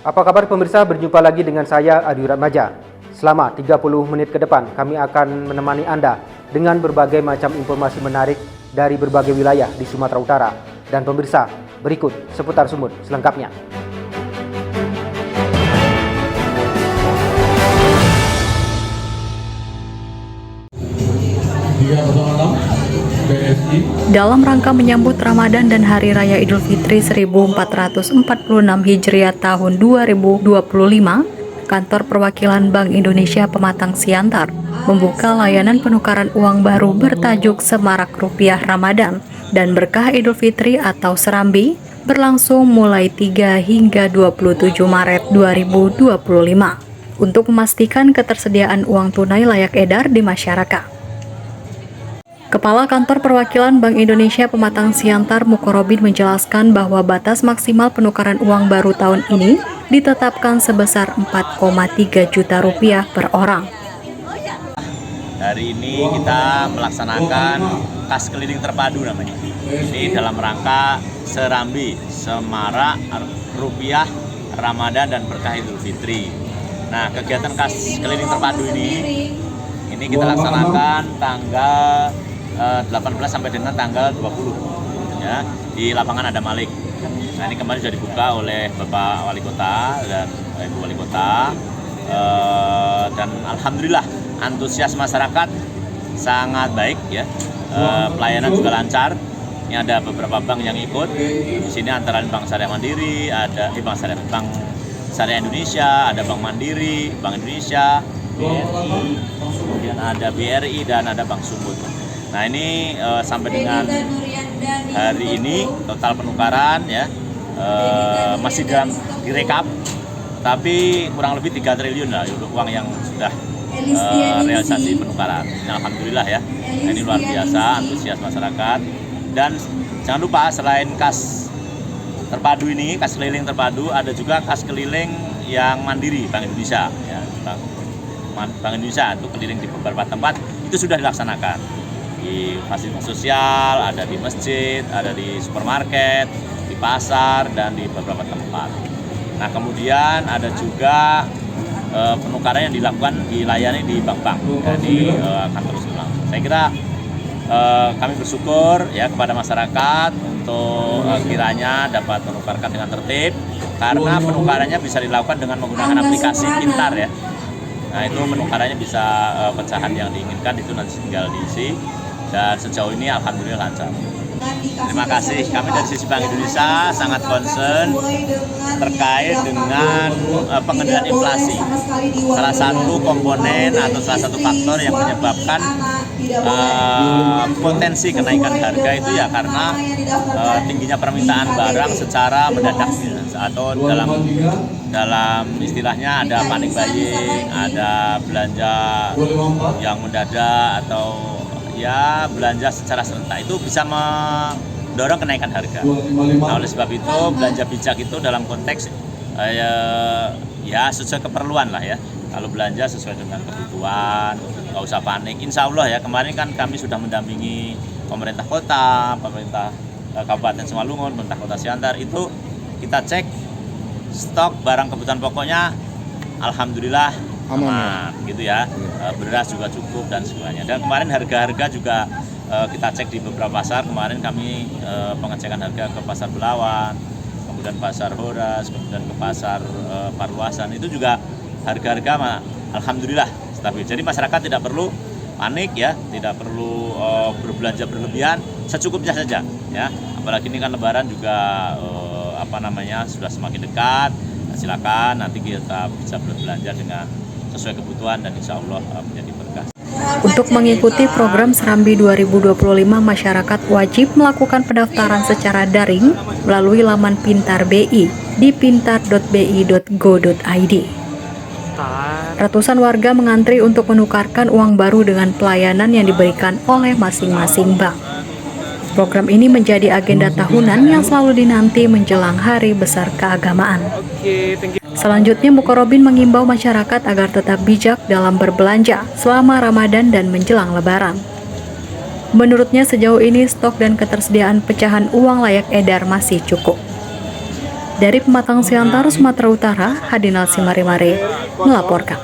Apa kabar pemirsa? Berjumpa lagi dengan saya Adi Ratmaja. Selama 30 menit ke depan kami akan menemani Anda dengan berbagai macam informasi menarik dari berbagai wilayah di Sumatera Utara. Dan pemirsa, berikut seputar Sumut selengkapnya. Dalam rangka menyambut Ramadan dan Hari Raya Idul Fitri 1446 Hijriah tahun 2025, Kantor Perwakilan Bank Indonesia Pematang Siantar membuka layanan penukaran uang baru bertajuk Semarak Rupiah Ramadan dan Berkah Idul Fitri atau Serambi berlangsung mulai 3 hingga 27 Maret 2025 untuk memastikan ketersediaan uang tunai layak edar di masyarakat. Kepala Kantor Perwakilan Bank Indonesia Pematang Siantar Mukorobin menjelaskan bahwa batas maksimal penukaran uang baru tahun ini ditetapkan sebesar 4,3 juta rupiah per orang. Hari ini kita melaksanakan kas keliling terpadu namanya. Ini dalam rangka Serambi, Semarak Rupiah Ramadan dan Berkah Idul Fitri. Nah, kegiatan kas keliling terpadu ini kita laksanakan tanggal 18 sampai dengan tanggal 20 ya, di lapangan Adam Malik. Nah, ini kemarin sudah dibuka oleh Bapak Wali Kota dan Ibu Wali Kota, dan alhamdulillah antusias masyarakat sangat baik ya. Pelayanan juga lancar. Ini ada beberapa bank yang ikut. Di sini antara Bank Syariah Mandiri, ada Bank Syariah Indonesia, ada Bank Mandiri, Bank Indonesia, BRI, kemudian ada BRI dan ada Bank Sumut. Nah, ini sampai dengan hari ini total penukaran ya masih dalam direkap, tapi kurang lebih 3 triliun lah uang yang sudah realisasi penukaran. Nah, alhamdulillah ya. Nah, ini luar biasa antusias masyarakat. Dan jangan lupa selain kas terpadu ini, kas keliling terpadu, ada juga kas keliling yang mandiri Bank Indonesia ya. Bank Indonesia itu keliling di beberapa tempat itu sudah dilaksanakan. Di fasilitas sosial, ada di masjid, ada di supermarket, di pasar, dan di beberapa tempat. Nah, kemudian ada juga penukaran yang dilayani di bank-bank, ya, di kantor usaha. Saya kira kami bersyukur ya kepada masyarakat untuk kiranya dapat menukarkan dengan tertib, karena penukarannya bisa dilakukan dengan menggunakan aplikasi pintar ya. Nah, itu penukarannya bisa pecahan yang diinginkan itu nanti tinggal diisi. Dan sejauh ini alhamdulillah lancar. Terima kasih, kami dari sisi Bank Indonesia sangat concern terkait dengan pengendalian inflasi. Salah satu komponen atau salah satu faktor yang menyebabkan potensi kenaikan harga itu ya karena tingginya permintaan barang secara mendadak atau dalam istilahnya ada panic buying, ada belanja yang mendadak atau ya belanja secara serentak, itu bisa mendorong kenaikan harga. Nah, oleh sebab itu belanja bijak itu dalam konteks ya sesuai keperluan lah ya. Kalau belanja sesuai dengan kebutuhan, nggak usah panik. Insya Allah ya, kemarin kan kami sudah mendampingi pemerintah kota, pemerintah Kabupaten Simalungun, pemerintah Kota Siantar, itu kita cek stok barang kebutuhan pokoknya alhamdulillah aman gitu ya. Beras juga cukup dan semuanya. Dan kemarin harga-harga juga kita cek di beberapa pasar. Kemarin kami pengecekan harga ke Pasar Belawan, kemudian Pasar Horas, kemudian ke Pasar Parluasan. Itu juga harga-harga alhamdulillah stabil. Jadi masyarakat tidak perlu panik ya, tidak perlu berbelanja berlebihan, secukupnya saja ya. Apalagi ini kan Lebaran juga sudah semakin dekat. Nah, silakan nanti kita bisa berbelanja dengan sesuai kebutuhan dan insya Allah menjadi berkah. Untuk mengikuti program Serambi 2025, masyarakat wajib melakukan pendaftaran secara daring melalui laman Pintar BI di pintar.bi.go.id. Ratusan warga mengantri untuk menukarkan uang baru dengan pelayanan yang diberikan oleh masing-masing bank. Program ini menjadi agenda tahunan yang selalu dinanti menjelang Hari Besar Keagamaan. Selanjutnya, Mukorobin mengimbau masyarakat agar tetap bijak dalam berbelanja selama Ramadan dan menjelang Lebaran. Menurutnya, sejauh ini stok dan ketersediaan pecahan uang layak edar masih cukup. Dari Pematang Siantar, Sumatera Utara, Hadinal Simari melaporkan.